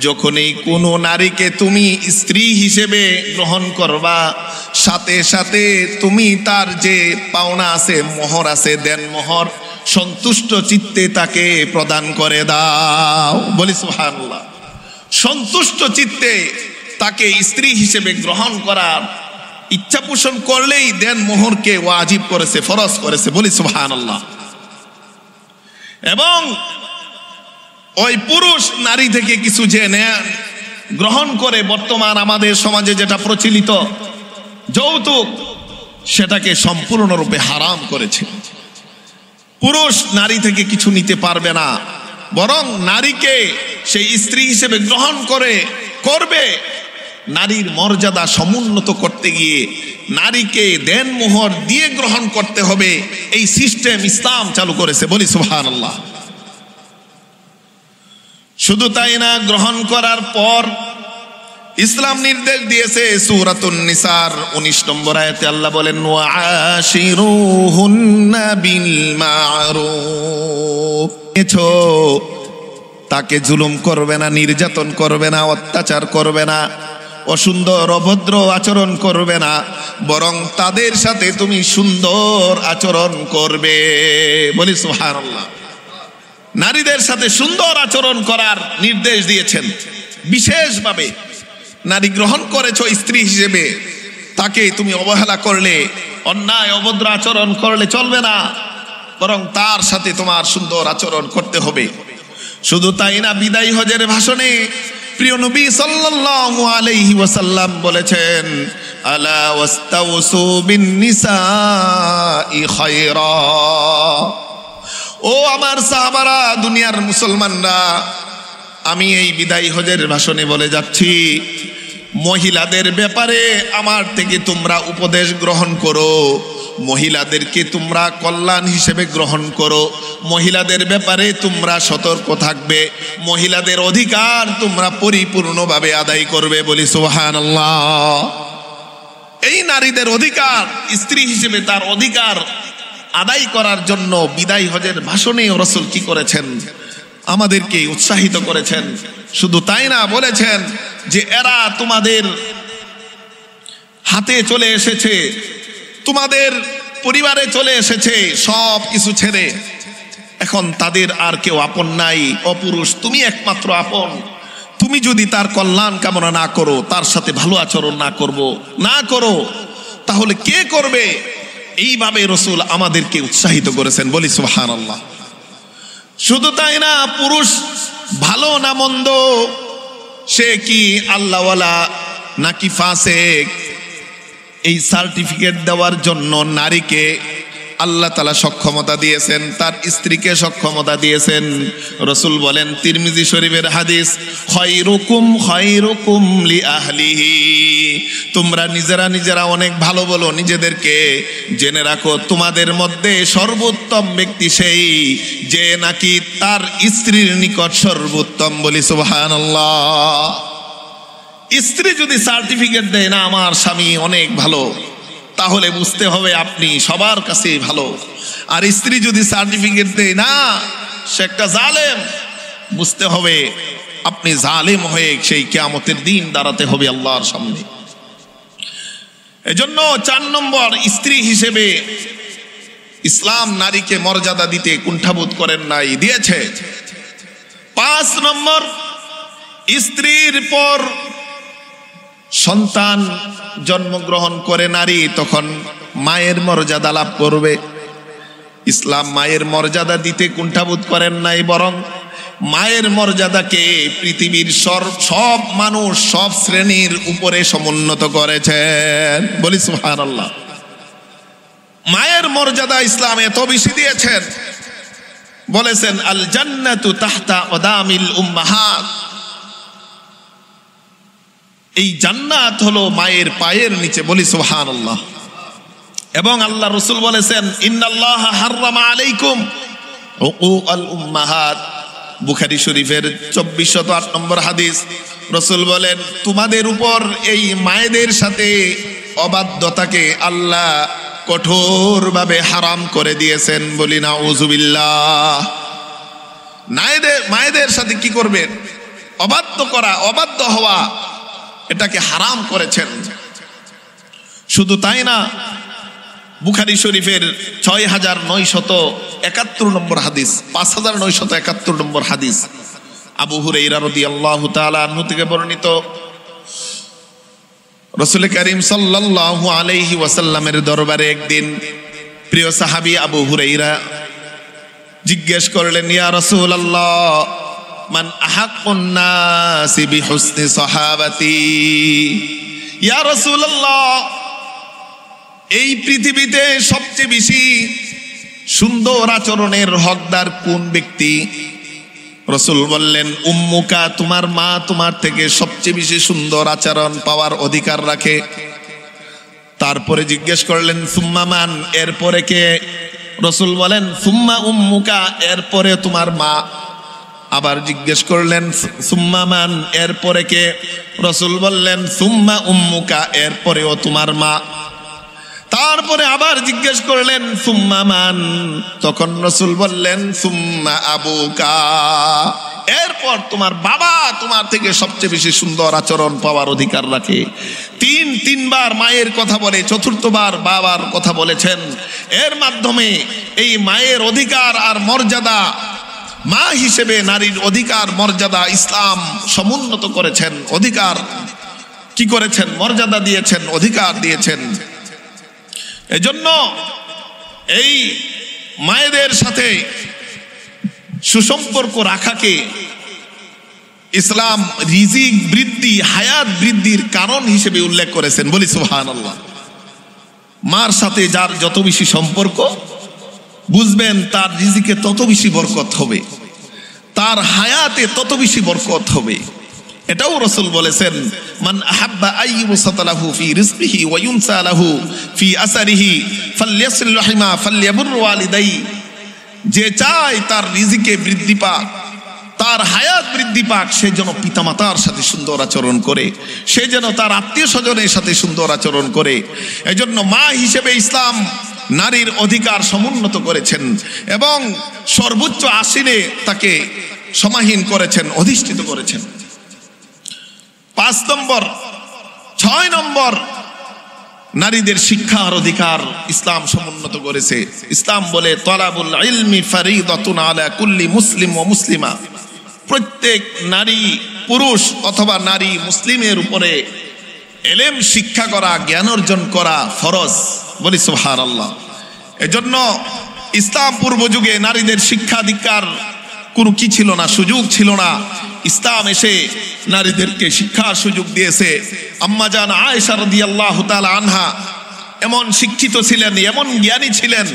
যখনই কোনো নারীকে তুমি স্ত্রী হিসেবে গ্রহণ করবা, সাথে সাথে তুমি তার যে পাওনা আছে, মোহর আছে, দেন মোহর সন্তুষ্ট চিত্তে তাকে প্রদান করে দাও। বলি সুবহানাল্লাহ। সন্তুষ্ট চিত্তে তাকে স্ত্রী হিসেবে গ্রহণ করার ইচ্ছা পোষণ করলেই দেন মোহরকে ওয়াজিব করেছে, ফরজ করেছে। বলি সুবহানাল্লাহ। এবং ওই পুরুষ নারী থেকে কিছু যে নেন গ্রহণ করে, বর্তমান আমাদের সমাজে যেটা প্রচলিত যৌতুক, সেটাকে সম্পূর্ণরূপে হারাম করেছে। পুরুষ নারী থেকে কিছু নিতে পারবে না, বরং নারীকে সেই স্ত্রী হিসেবে গ্রহণ করবে। নারীর মর্যাদা সমুন্নত করতে গিয়ে নারীকে দেন মোহর দিয়ে গ্রহণ করতে হবে, এই সিস্টেম ইসলাম চালু করেছে। বলি সুবহানাল্লাহ। শুধু তাই না, গ্রহণ করার পর ইসলাম নির্দেশ দিয়েছে। সূরাতুন নিসার 19 নম্বর আয়াতে আল্লাহ বলেন, ওয়াশিরুহুন্না বিল মা'রুফ। তাকে জুলুম করবে না, নির্যাতন করবে না, অত্যাচার করবে না, অসুন্দর অভদ্র আচরণ করবে না, বরং তাদের সাথে তুমি সুন্দর আচরণ করবে। বলি সুবহানাল্লাহ। নারীদের সাথে সুন্দর আচরণ করার নির্দেশ দিয়েছেন। বিশেষভাবে নারী গ্রহণ করেছো স্ত্রী হিসেবে, তাকে তুমি অবহেলা করলে, অন্যায় অভদ্র আচরণ করলে চলবে না, বরং তার সাথে তোমার সুন্দর আচরণ করতে হবে। শুধু তাই না, বিদায়ী হজের ভাষণে প্রিয় নবী সাল্লাল্লাহু আলাইহি ওয়াসাল্লাম বলেছেন, আলা ওয়াস্তাউসু বিন নিসাই খায়রা। ও আমার সাহাবারা, দুনিয়ার মুসলমানরা, আমি এই বিদায়ী হজের ভাষণে বলে যাচ্ছি, মহিলাদের ব্যাপারে আমার থেকে তোমরা উপদেশ গ্রহণ করো, মহিলাদেরকে তোমরা কল্যাণ হিসেবে গ্রহণ করো, মহিলাদের ব্যাপারে তোমরা সতর্ক থাকবে, মহিলাদের অধিকার তোমরা পরিপূর্ণভাবে আদায় করবে। বলি সুবহানাল্লাহ। এই নারীদের অধিকার, স্ত্রী হিসেবে তার অধিকার আদায় করার জন্য বিদায়ী হজের ভাষণে রাসূল কি করেছেন? আমাদেরকে উৎসাহিত করেছেন। শুধু তাই না, বলেছেন যে এরা তোমাদের হাতে চলে এসেছে, তোমাদের পরিবারে চলে এসেছে, সব কিছু ছেড়ে এখন তাদের আর কেউ আপন নাই, অপুরুষ তুমি একমাত্র আপন। তুমি যদি তার কল্যাণ কামনা না করো, তার সাথে ভালো আচরণ না করো, তাহলে কে করবে? এইভাবে রাসূল আমাদেরকে উৎসাহিত করেছেন। বলি সুবহানাল্লাহ। শুধু তাই না, পুরুষ ভালো না মন্দ, সে কি আল্লাহওয়ালা নাকি ফাসেক, এই সার্টিফিকেট দেওয়ার জন্য নারীকে আল্লাহ তাআলা সক্ষমতা দিয়েছেন, তার স্ত্রীকে সক্ষমতা দিয়েছেন। রাসূল বলেন, তিরমিজি শরীফের হাদিস, খায়রুকুম খায়রুকুম লিআহলিহি। তোমরা নিজেরা অনেক ভালো বলো নিজেদেরকে, জেনে রাখো তোমাদের মধ্যে সর্বোত্তম ব্যক্তি সেই যে নাকি তার স্ত্রীর নিকট সর্বোত্তম। বলি সুবহানাল্লাহ। স্ত্রী যদি সার্টিফিকেট দেয় না আমার স্বামী অনেক ভালো, তাহলে বুঝতে হবে আপনি সবার কাছে ভালো। আর স্ত্রী যদি সার্টিফিকেট দেয় না সে একটা জালেম, বুঝতে হবে আপনি জালেম হয়ে সেই কিয়ামতের দিন দাঁড়াতে হবে আল্লাহর সামনে। এজন্য 4 নম্বর, স্ত্রী হিসেবে ইসলাম নারীকে মর্যাদা দিতে কুণ্ঠাবোধ করেন নাই, দিয়েছে। 5 নম্বর, স্ত্রীর পর সন্তান জন্মগ্রহণ করে নারী, তখন মায়ের মর্যাদা লাভ করবে। ইসলাম মায়ের মর্যাদা দিতে কুণ্ঠাবোধ করেন নাই, বরং মায়ের মর্যাদাকে পৃথিবীর সব মানুষ, সব শ্রেণীর উপরে সমুন্নত করেছেন। বলি সুবহানাল্লাহ। মায়ের মর্যাদা ইসলাম এত বেশি দিয়েছেন, বলেছেন আল জান্নাতু তাহতা আদামিল উম্মাহাত। এই জান্নাত হলো মায়ের পায়ের নিচে। বলি সুবহানাল্লাহ। এবং আল্লাহ রাসূল বলেছেন, ইন্নাল্লাহা হাররামা আলাইকুম উকুকাল উম্মাহাত। বুখারী শরীফের 2408 নম্বর হাদিস। রাসূল বলেন তোমাদের উপর এই মায়েদের সাথে অবাধ্যতাকে আল্লাহ কঠোরভাবে হারাম করে দিয়েছেন। বলি নাউযুবিল্লাহ। মায়েদের সাথে কি করবেন? অবাধ্য করা, অবাধ্য হওয়া, এটাকে হারাম করেছেন। শুধু তাই না, বুখারী শরীফের ৬৯৭১ নম্বর হাদিস, ৫৯৭১ নম্বর হাদিস, আবু হুরায়রা রাদিয়াল্লাহু তাআলা আনহু থেকে বর্ণিত, রাসূল করিম সাল্লাল্লাহু আলাইহি ওয়াসাল্লামের দরবারে একদিন প্রিয় সাহাবী আবু হুরায়রা জিজ্ঞেস করলেন, ইয়া রাসূলুল্লাহ, মান আহাক্কুন নাসি বিহুসনি সাহাবাতি। ইয়া রাসূলুল্লাহ, এই পৃথিবীতে সবচেয়ে বেশি সুন্দর আচরণের হকদার কোন ব্যক্তি? রাসূল বললেন, উম্মুকা, তোমার মা তোমার থেকে সবচেয়ে বেশি সুন্দর আচরণ পাওয়ার অধিকার রাখে। তারপরে জিজ্ঞেস করলেন, সুম্মা মান, এরপরে কে? রাসূল বলেন, সুম্মা উম্মুকা, এরপরে তোমার মা। আবার জিজ্ঞেস করলেন, সুম্মা মান, এরপরে কে? রাসূল বললেন, সুম্মা উম্মুকা, এরপরেও তোমার মা। তারপরে আবার জিজ্ঞেস করলেন, সুম্মা মান, তখন রাসূল বললেন, সুম্মা আবুকা, এরপর তোমার বাবা তোমার থেকে সবচেয়ে বেশি সুন্দর আচরণ পাওয়ার অধিকার রাখে। তিনবার মায়ের কথা বলে চতুর্থবার বাবার কথা বলেছেন। এর মাধ্যমে এই মায়ের অধিকার আর মর্যাদা, মা হিসেবে নারীর অধিকার মর্যাদা ইসলাম সমুন্নত করেছেন। অধিকার কি করেছেন? মর্যাদা দিয়েছেন, অধিকার দিয়েছেন। এজন্য এই মায়েদের সাথে সুসম্পর্ক রাখাকে ইসলাম রিজিক বৃদ্ধি, হায়াত বৃদ্ধির কারণ হিসেবে উল্লেখ করেছেন। বলি সুবহানাল্লাহ। মার সাথে যার যত বেশি সম্পর্ক, বুঝবেন তার রিজিকে তত বেশি বরকত হবে, তার হায়াতে তত বেশি বরকত হবে। এটাও রাসূল বলেছেন, মান আহাব্বা আইয়ুবসাতা লাহু ফি রিজকিহি ওয়া ইউনসা লাহু ফি আসারিহি ফালইয়াসিল রাহিমা ফালইয়াবুর ওয়ালিদাই। যে চায় তার রিজিকে বৃদ্ধি পাক, তার হায়াত বৃদ্ধি পাক, সে যেন পিতামাতার সাথে সুন্দর আচরণ করে, সে যেন তার আত্মীয় স্বজনের সাথে সুন্দর আচরণ করে। এজন্য মা হিসেবে ইসলাম নারীর অধিকার সমুন্নত করেছেন এবং সর্বোচ্চ আসনে তাকে সমাহীন করেছেন, অধিষ্ঠিত করেছেন। 5 নম্বর, 6 নম্বর, নারীদের শিক্ষার অধিকার ইসলাম সমুন্নত করেছে। ইসলাম বলে, তলাবুল ইলমি ফারিদাতুন আলা কুল্লি মুসলিম ওয়া মুসলিমা। প্রত্যেক নারী, পুরুষ অথবা নারী মুসলিমের উপরে ইলম শিক্ষা করা, জ্ঞান অর্জন করা ফরজ। বলি সুবহানাল্লাহ। এজন্য ইসলাম পূর্ব যুগে নারীদের শিক্ষা দীক্ষার কোনো কি ছিল না, সুযোগ ছিল না। ইসলাম এসে নারীদেরকে শিক্ষার সুযোগ দিয়েছে। আম্মা জান আয়েশা রাদিয়াল্লাহু তাআলা আনহা এমন শিক্ষিত ছিলেন, এমন জ্ঞানী ছিলেন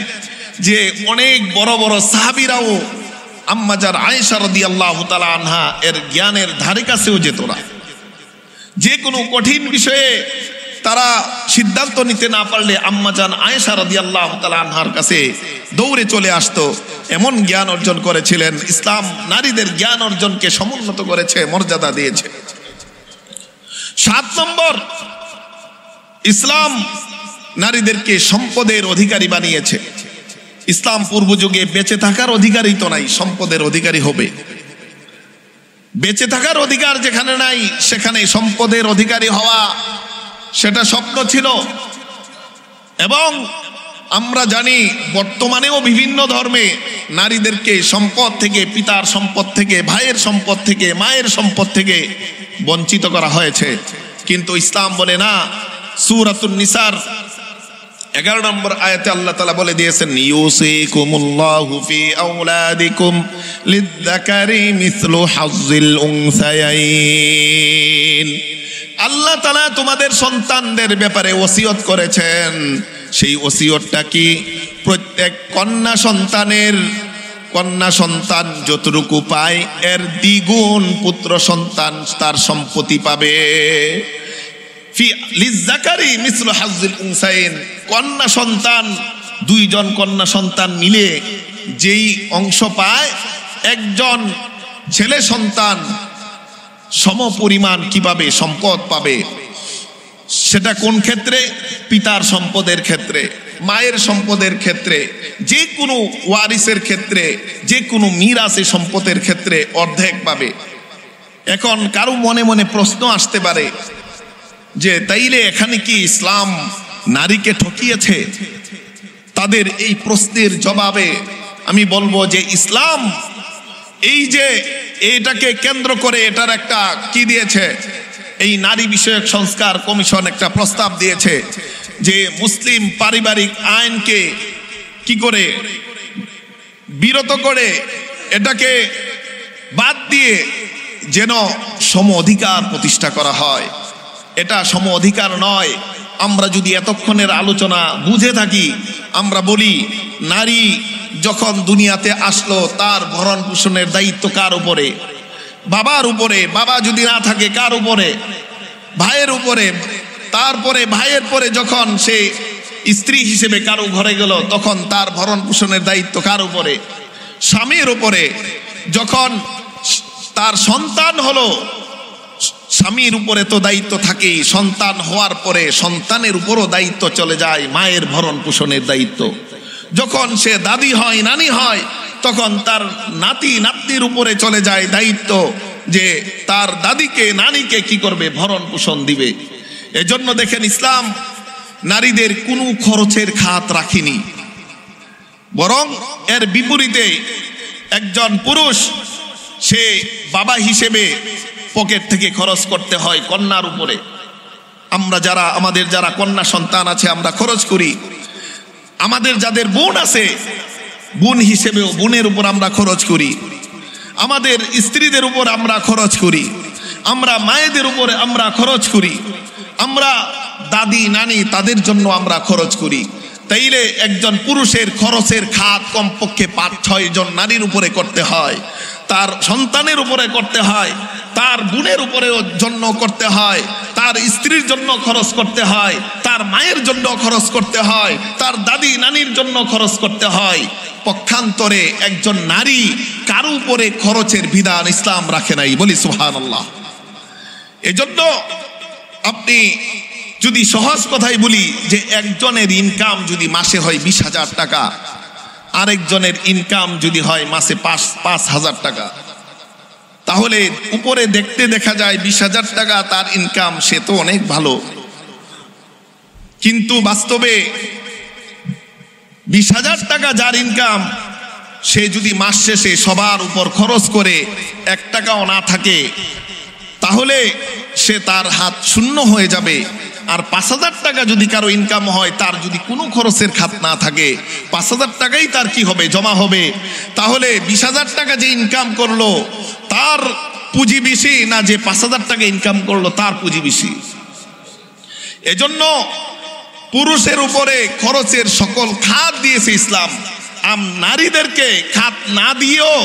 যে অনেক বড় বড় সাহাবীরাও আম্মা জান আয়েশা রাদিয়াল্লাহু তাআলা আনহা এর জ্ঞানের ধারে কাছেও যেত না। যে কোনো কঠিন বিষয়ে তারা সিদ্ধান্ত নিতে না পারলে আম্মা জান আয়েশা রাদিয়াল্লাহু তাআলা আনহার কাছে দৌড়ে চলে আসতো। এমন জ্ঞান অর্জন করেছিলেন। ইসলাম নারীদের জ্ঞান অর্জনকে সমুন্নত করেছে, মর্যাদা দিয়েছে। 7 নম্বর, ইসলাম নারীদেরকে সম্পদের অধিকারী বানিয়েছে। ইসলাম পূর্ব যুগে বেঁচে থাকার অধিকারই তো নাই, সম্পদের অধিকারী হবে। বেঁচে থাকার অধিকার যেখানে নাই, সেখানে সম্পদের অধিকারী হওয়া সেটা স্বপ্ন ছিল। এবং আমরা জানি বর্তমানেও বিভিন্ন ধর্মে নারীদেরকে সম্পদ থেকে, পিতার সম্পদ থেকে, ভাইয়ের সম্পদ থেকে, মায়ের সম্পদ থেকে বঞ্চিত করা হয়েছে। কিন্তু ইসলাম বলে না। সূরাতুন নিসার 11 নম্বর আয়াতে আল্লাহ তাআলা বলে দিয়েছেন, ইউসিকুমুল্লাহু ফি আওলাদিকুম লিযযাকারি মিসলু হাজ্জিল উনসায়াইন। আল্লাহ তাআলা তোমাদের সন্তানদের ব্যাপারে ওসিয়ত করেছেন। সেই ওসিয়তটা কি? প্রত্যেক কন্যা সন্তান যতটুকু পায় এর দ্বিগুণ পুত্র সন্তান তার সম্পত্তি পাবে। ফি লিযযাকারি মিসলু হাজ্জিল উনসায়াইন। কন্যা সন্তান, 2 জন কন্যা সন্তান মিলে যেই অংশ পায়, একজন ছেলে সন্তান সমপরিমাণ কিভাবে সম্পদ পাবে। সেটা কোন ক্ষেত্রে? পিতার সম্পদের ক্ষেত্রে, মায়ের সম্পদের ক্ষেত্রে, যে কোনো ওয়ারিসের ক্ষেত্রে, যে কোনো মিরাসে সম্পদের ক্ষেত্রে অর্ধেক পাবে। এখন কারো মনে মনে প্রশ্ন আসতে পারে যে তাইলে এখানে কি ইসলাম নারীকে ঠকিয়েছে? তাদের এই প্রশ্নের জবাবে আমি বলবো যে ইসলাম এই যে এটাকে কেন্দ্র করে এটার একটা কি দিয়েছে, এই নারী বিষয়ক সংস্কার কমিশন একটা প্রস্তাব দিয়েছে যে মুসলিম পারিবারিক আইনকে কি করে বিরত করে এটাকে বাদ দিয়ে যেন সম অধিকার প্রতিষ্ঠা করা হয়। এটা সম অধিকার নয়। আমরা যদি এতক্ষণের আলোচনা বুঝে থাকি, আমরা বলি নারী যখন দুনিয়াতে আসলো তার ভরণ পোষণের দায়িত্ব কার উপরে? বাবার উপরে। বাবা যদি না থাকে কার উপরে? ভাইয়ের উপরে। তারপরে ভাইয়ের পরে যখন সে স্ত্রী হিসেবে কারো ঘরে গেল তখন তার ভরণ পোষণের দায়িত্ব কার উপরে? স্বামীর উপরে। যখন তার সন্তান হলো স্বামীর উপরে তো দায়িত্ব থাকেই, সন্তান হওয়ার পরে সন্তানের উপরও দায়িত্ব চলে যায়, মায়ের ভরণ পোষণের দায়িত্ব। যখন সে দাদি হয়, নানি হয়, তখন তার নাতি নাতনির উপরে চলে যায় দায়িত্ব যে তার দাদিকে নানিকে কি করবে? ভরণ পোষণ দিবে। এজন্য দেখেন ইসলাম নারীদের কোনো খরচের খাত রাখেনি, বরং এর বিপরীতে একজন পুরুষ সে বাবা হিসেবে পকেট থেকে খরচ করতে হয় কন্যার উপরে। আমরা যারা আমাদের যারা কন্যা সন্তান আছে আমরা খরচ করি। আমাদের যাদের বোন আছে বোন হিসেবেও বোনের উপর আমরা খরচ করি। আমাদের স্ত্রীদের উপর আমরা খরচ করি। আমরা মায়েদের উপরে আমরা খরচ করি। আমরা দাদি নানি তাদের জন্য আমরা খরচ করি। তাইলে একজন পুরুষের খরচের খাত কমপক্ষে 5-6 জন নারীর উপরে করতে হয়, তার সন্তানের উপরে করতে হয়, তার বোনের উপরেও জন্য করতে হয়, তার স্ত্রীর জন্য খরচ করতে হয়, তার মায়ের জন্য খরচ করতে হয়, তার দাদি নানির জন্য খরচ করতে হয়। পক্ষান্তরে একজন নারী কারো উপরে খরচের বিধান ইসলাম রাখে নাই। বলি সুবহানাল্লাহ। এজন্য আপনি যদি সহজ কথাই বলি যে একজনের ইনকাম যদি মাসে হয় 20,000 টাকা, আরেকজনের ইনকাম যদি হয় মাসে 5,000 টাকা, তাহলে উপরে দেখতে দেখা যায় 20,000 টাকা তার ইনকাম, সে তো অনেক ভালো। কিন্তু বাস্তবে 20,000 টাকা যার ইনকাম, সে যদি মাস শেষে সবার উপর খরচ করে 1 টাকাও না থাকে, তাহলে সে তার হাত শূন্য হয়ে যাবে। আর 5,000 টাকা যদি কারো ইনকাম হয়, তার যদি কোনো খরচের খাত না থাকে, 5,000 টাকাই তার কি হবে? জমা হবে। তাহলে 20,000 টাকা যে ইনকাম করলো তার পুঁজি বেশি না যে 5,000 টাকা ইনকাম করলো তার পুঁজি বেশি? এজন্য পুরুষের উপরে খরচের সকল খাত দিয়েছে ইসলাম। নারীদেরকে খাত না দিয়েও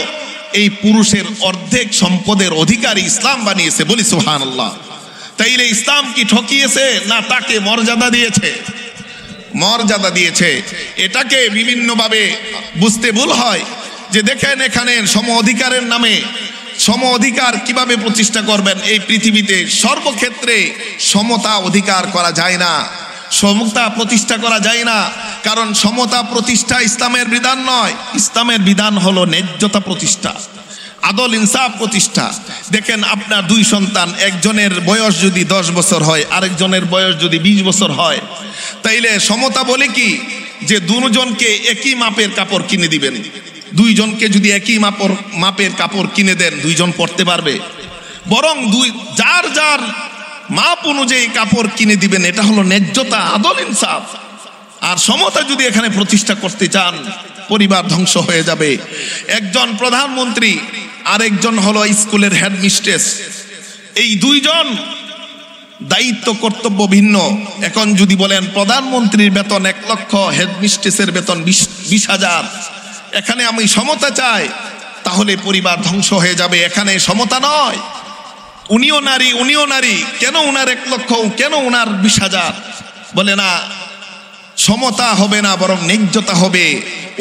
এই পুরুষের অর্ধেক সম্পদের অধিকারী ইসলাম বানিয়েছে। বলি সুবহানাল্লাহ। তাইলে ইসলাম কি ঠকিয়েছে? না, তাকে মর্যাদা দিয়েছে। মর্যাদা দিয়েছে। এটাকে বিভিন্নভাবে বুঝতে ভুল হয় যে দেখেন এখানে সম অধিকারের নামে সম অধিকার কিভাবে প্রতিষ্ঠা করবেন? এই পৃথিবীতে সর্বক্ষেত্রে সমতা অধিকার করা যায় না, সমতা প্রতিষ্ঠা করা যায় না। কারণ সমতা প্রতিষ্ঠা ইসলামের বিধান নয়। ইসলামের বিধান হলো ন্যায্যতা প্রতিষ্ঠা, আদল ইনসাফ প্রতিষ্ঠা। দেখেন আপনার 2 সন্তান, একজনের বয়স যদি 10 বছর হয়, আরেকজনের বয়স যদি 20 বছর হয়, তাইলে সমতা বলে কি যে দুজনকে একই মাপের কাপড় কিনে দিবেন। 2 জনকে যদি একই মাপের কাপড় কিনে দেন, 2 জন পরতে পারবে? বরং যার যার মাপ অনুযায়ী কাপড় কিনে দিবেন। এটা হলো ন্যায্যতা, আদল ইনসাফ। আর সমতা যদি এখানে প্রতিষ্ঠা করতে চান, পরিবার ধ্বংস হয়ে যাবে। একজন প্রধানমন্ত্রী, আরেকজন হলো স্কুলের হেডমিস্ট্রেস, এই 2 জন দায়িত্ব কর্তব্য ভিন্ন। এখন যদি বলেন প্রধানমন্ত্রীর বেতন 1 লক্ষ, হেডমিস্ট্রেসের বেতন 20,000, এখানে আমি সমতা চাই, তাহলে পরিবার ধ্বংস হয়ে যাবে। এখানে সমতা নয়। উনিও নারী, কেন উনার 1 লক্ষ, কেন উনার 20,000? বলে না, সমতা হবে না, বরং ন্যায্যতা হবে।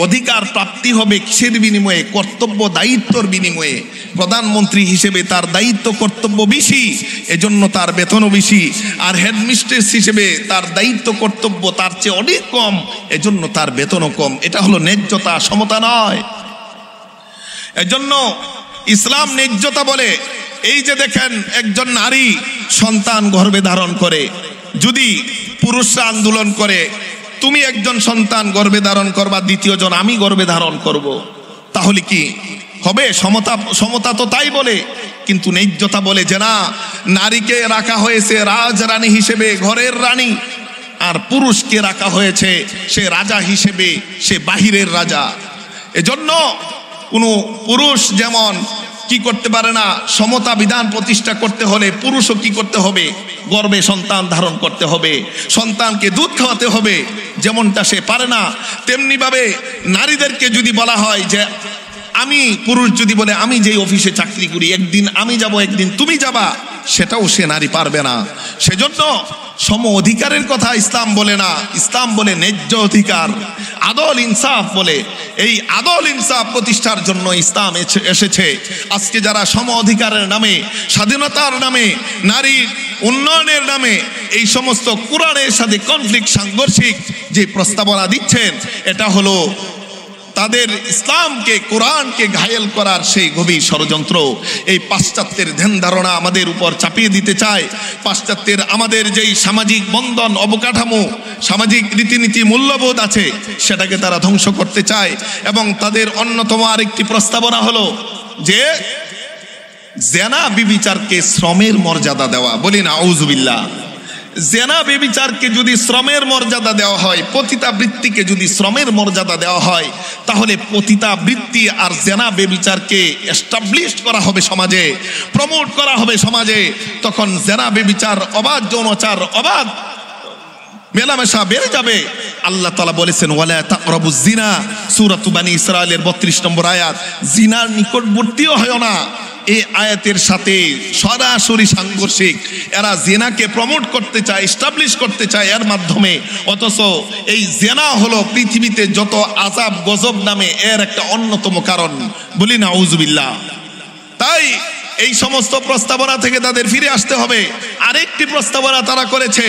অধিকার প্রাপ্তি হবে কিসের বিনিময়ে? কর্তব্য দায়িত্বর বিনিময়ে। প্রধানমন্ত্রী হিসেবে তার দায়িত্ব কর্তব্য বেশি, এজন্য তার বেতনও বেশি। আর হেডমিস্ট্রেস হিসেবে তার দায়িত্ব কর্তব্য তার চেয়ে অনেক কম, এজন্য তার বেতনও কম। এটা হলো ন্যায্যতা, সমতা নয়। এজন্য ইসলাম ন্যায্যতা বলে। এই যে দেখেন, একজন নারী সন্তান গর্ভে ধারণ করে, যদি পুরুষরা আন্দোলন করে তুমি একজন সন্তান গর্ভে ধারণ করবা, দ্বিতীয় জন আমি গর্ভে ধারণ করব, তাহলে কি হবে? সমতা, সমতা তো তাই বলে। কিন্তু ন্যায্যতা বলে যে না, নারীকে রাখা হয়েছে রাজরানী হিসেবে, ঘরের রানী, আর পুরুষকে রাখা হয়েছে সে রাজা হিসেবে, সে বাহিরের রাজা। এজন্য কোনো পুরুষ যেমন কি করতে পারে না, সমতা বিধান প্রতিষ্ঠা করতে হলে পুরুষও কি করতে হবে? গর্ভে সন্তান ধারণ করতে হবে, সন্তানকে দুধ খাওয়াতে হবে। যেমনটা সে পারে না, তেমনি ভাবে নারীদেরকে যদি বলা হয় যে আমি, পুরুষ যদি বলে আমি যেই অফিসে চাকরি করি, একদিন আমি যাব একদিন তুমি যাবা, সেটাও সে নারী পারবে না। সেজন্য সম অধিকারের কথা ইসলাম বলে না, ইসলাম বলে ন্যায্য অধিকার, আদল ইনসাফ বলে। এই আদল ইনসাফ প্রতিষ্ঠার জন্য ইসলাম এসেছে। আজকে যারা সম অধিকারের নামে, স্বাধীনতার নামে, নারীর উন্নয়নের নামে এই সমস্ত কোরআনের সাথে কনফ্লিক্ট, সাংঘর্ষিক যে প্রস্তাবনা দিচ্ছেন, এটা হলো তাদের ইসলামকে, কোরআনকে ঘায়েল করার সেই গভীর ষড়যন্ত্র। এই পাশ্চাত্যের ধ্যান ধারণা আমাদের উপর চাপিয়ে দিতে চায়। পাশ্চাত্যের আমাদের যেই সামাজিক বন্ধন, অবকাঠামো, সামাজিক রীতিনীতি, মূল্যবোধ আছে, সেটাকে তারা ধ্বংস করতে চায়। এবং তাদের অন্যতম আরেকটি প্রস্তাবনা হলো যে জেনা বিবিচারকে শ্রমের মর্যাদা দেওয়া। বলি না আউযুবিল্লাহ। জেনা বেবিচারকে যদি শ্রমের মর্যাদা দেওয়া হয়, পতিতাবৃত্তিকে যদি শ্রমের মর্যাদা দেওয়া হয়, তাহলে পতিতাবৃত্তি আর জেনা বেবিচারকে এস্টাবলিশ করা হবে সমাজে, প্রমোট করা হবে সমাজে। তখন জেনা বেবিচার, অবাধ যৌনাচার, অবাধ মেলামেশা বেড়ে যাবে। আল্লাহ তাআলা বলেছেন ওয়ালা তাকরাবুজ জিনা, সূরা বানী ইসরাঈলের 32 নম্বর আয়াত। জিনার নিকটবর্তীও হয় না। এই আয়াতের সাথে সরাসরি সাংঘর্ষিক। এরা জেনাকে প্রমোট করতে চায়, এস্টাবলিশ করতে চায় এর মাধ্যমে, অথচ এই জেনা হলো পৃথিবীতে যত আযাব গজব নামে এর একটা অন্যতম কারণ। বলি না আউযুবিল্লাহ। তাই এই সমস্ত প্রস্তাবনা থেকে তাদের ফিরে আসতে হবে। আরেকটি প্রস্তাবনা তারা করেছে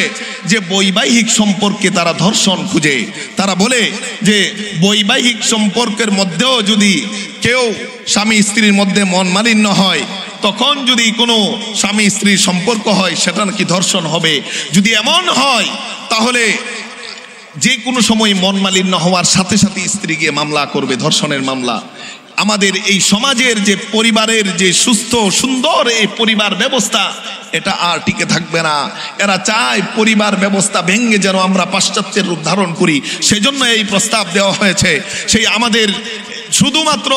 যে বৈবাহিক সম্পর্কে তারা ধর্ষণ খুঁজে। তারা বলে যে বৈবাহিক সম্পর্কের মধ্যেও যদি কেউ স্বামী স্ত্রীর মধ্যে মন মালিন্য হয়, তখন যদি কোনো স্বামী স্ত্রীর সম্পর্ক হয়, সেটা নাকি ধর্ষণ হবে। যদি এমন হয় তাহলে যে কোনো সময় মন মালিন্য হওয়ার সাথে সাথে স্ত্রী গিয়ে মামলা করবে, ধর্ষণের মামলা। আমাদের এই সমাজের যে পরিবারের যে সুস্থ সুন্দর এই পরিবার ব্যবস্থা, এটা আর টিকে থাকবে না। এরা চায় পরিবার ব্যবস্থা ভেঙে যেন আমরা পাশ্চাত্যের রূপ ধারণ করি। সেজন্য এই প্রস্তাব দেওয়া হয়েছে। সেই আমাদের শুধুমাত্র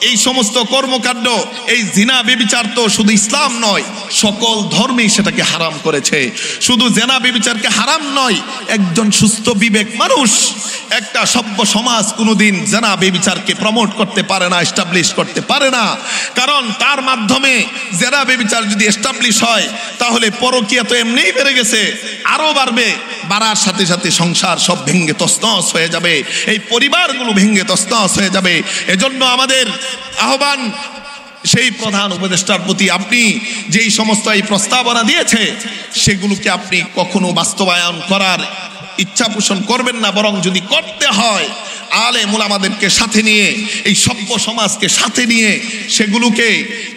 এই সমস্ত কর্মকাণ্ড, এই জিনা বেবিচার তো শুধু ইসলাম নয়, সকল ধর্মেই সেটাকে হারাম করেছে। শুধু জেনা বেবিচারকে হারাম নয়, একজন সুস্থ বিবেক মানুষ, একটা সভ্য সমাজ কোনোদিন জেনা বেবিচারকে প্রমোট করতে পারে না, এস্টাবলিশ করতে পারে না। কারণ তার মাধ্যমে জেনা বেবিচার যদি এস্টাবলিশ হয়, তাহলে পরকীয়া তো এমনিই বেড়ে গেছে, আরো বাড়বে। বাড়ার সাথে সাথে সংসার সব ভেঙে তছনছ হয়ে যাবে, এই পরিবারগুলো ভেঙে তছনছ হয়ে যাবে। এজন্য আমাদের আহ্বান সেই প্রধান উপদেষ্টার প্রতি, আপনি যেই সমস্ত এই প্রস্তাবনা দিয়েছে, সেগুলোকে আপনি কখনো বাস্তবায়ন করার ইচ্ছা পোষণ করবেন না, বরং যদি করতে হয় আলেম উলামাদেরকে সাথে নিয়ে, এই সভ্য সমাজকে সাথে নিয়ে সেগুলোকে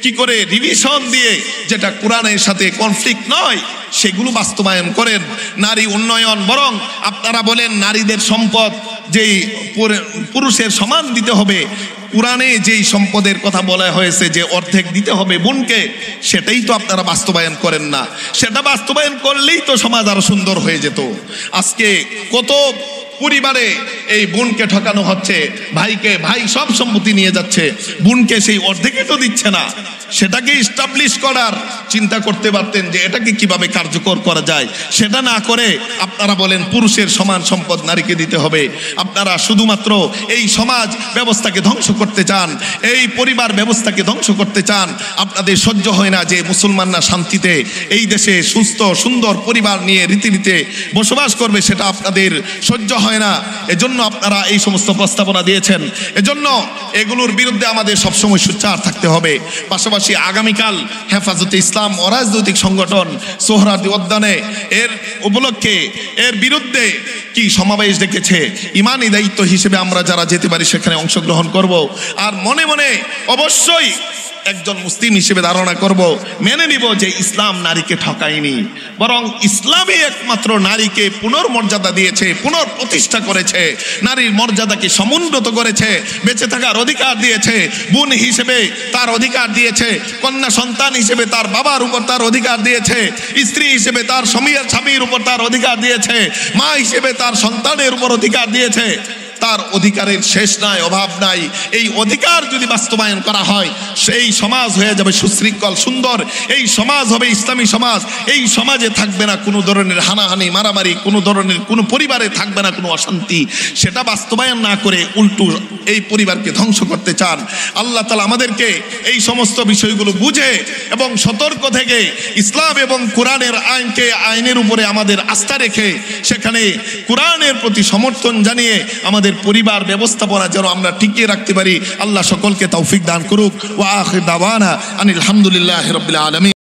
কি করে রিভিশন দিয়ে, যেটা কোরআনের সাথে কনফ্লিক্ট নয়, সেগুলো বাস্তবায়ন করেন। নারী উন্নয়ন, বরং আপনারা বলেন নারীদের সম্পদ যেই পুরুষের সমান দিতে হবে। কোরআনে যেই সম্পদের কথা বলা হয়েছে যে অর্ধেক দিতে হবে বোনকে, সেটাই তো আপনারা বাস্তবায়ন করেন না। সেটা বাস্তবায়ন করলেই তো সমাজ আরো সুন্দর হয়ে যেত। আজকে কত পরিবারে এই বোনকে ঠকানো হচ্ছে, ভাইকে ভাই সব সম্পত্তি নিয়ে যাচ্ছে, বোনকে সেই অর্ধেকই তো দিচ্ছে না। সেটাকে ইস্টাবলিশ করার চিন্তা করতে পারতেন যে এটাকে কিভাবে কার্যকর করা যায়। সেটা না করে আপনারা বলেন পুরুষের সমান সম্পদ নারীকে দিতে হবে। আপনারা শুধুমাত্র এই সমাজ ব্যবস্থাকে ধ্বংস করতে চান, এই পরিবার ব্যবস্থাকে ধ্বংস করতে চান। আপনাদের সহ্য হয় না যে মুসলমানরা শান্তিতে এই দেশে সুস্থ সুন্দর পরিবার নিয়ে রীতিনীতিতে বসবাস করবে, সেটা আপনাদের সহ্য হয় না। এজন্য আপনারা এই সমস্ত প্রস্তাবনা দিয়েছেন। এজন্য এগুলোর বিরুদ্ধে আমাদের সবসময় সোচ্চার থাকতে হবে। পাশাপাশি আগামীকাল হেফাজতে ইসলাম অরাজনৈতিক সংগঠন সোহরাওয়ার্দী উদ্যানে এর উপলক্ষে এর বিরুদ্ধে কি সমাবেশ ডেকেছে। ইমানি দায়িত্ব হিসেবে আমরা যারা যেতে পারি সেখানে অংশগ্রহণ করব। আর মনে মনে অবশ্যই একজন মুসলিম হিসেবে ধারণা করব, মেনে নিব যে ইসলাম নারীকে ঠকায়নি, বরং ইসলামই একমাত্র নারীকে পুনর্মর্যাদা দিয়েছে, পুনঃপ্রতিষ্ঠা করেছে, নারীর মর্যাদাকে সমুন্নত করেছে, বেঁচে থাকার অধিকার দিয়েছে, বোন হিসেবে তার অধিকার দিয়েছে, কন্যা সন্তান হিসেবে তার বাবার উপর তার অধিকার দিয়েছে, স্ত্রী হিসেবে তার স্বামীর উপর তার অধিকার দিয়েছে, মা হিসেবে তার সন্তানের উপর অধিকার দিয়েছে। তার অধিকারের শেষ নাই, অভাব নাই। এই অধিকার যদি বাস্তবায়ন করা হয় সেই সমাজ হয়ে যাবে সুশৃঙ্খল সুন্দর, এই সমাজ হবে ইসলামী সমাজ। এই সমাজে থাকবে না কোনো ধরনের হানাহানি মারামারি, কোনো ধরনের কোনো পরিবারে থাকবে না কোনো অশান্তি। সেটা বাস্তবায়ন না করে উল্টো এই পরিবারকে ধ্বংস করতে চান। আল্লাহ তাআলা আমাদেরকে এই সমস্ত বিষয়গুলো বুঝে এবং সতর্ক থেকে ইসলাম এবং কোরআনের আইনের উপরে আমাদের আস্থা রেখে সেখানে কোরআনের প্রতি সমর্থন জানিয়ে আমাদের পরিবার ব্যবস্থাপনা যেন আমরা টিকিয়ে রাখতে পারি। আল্লাহ সকলকে তৌফিক দান করুক। ওয়া আখির দাওয়ানা আনিল হামদুলিল্লাহি রাব্বিল আলামিন।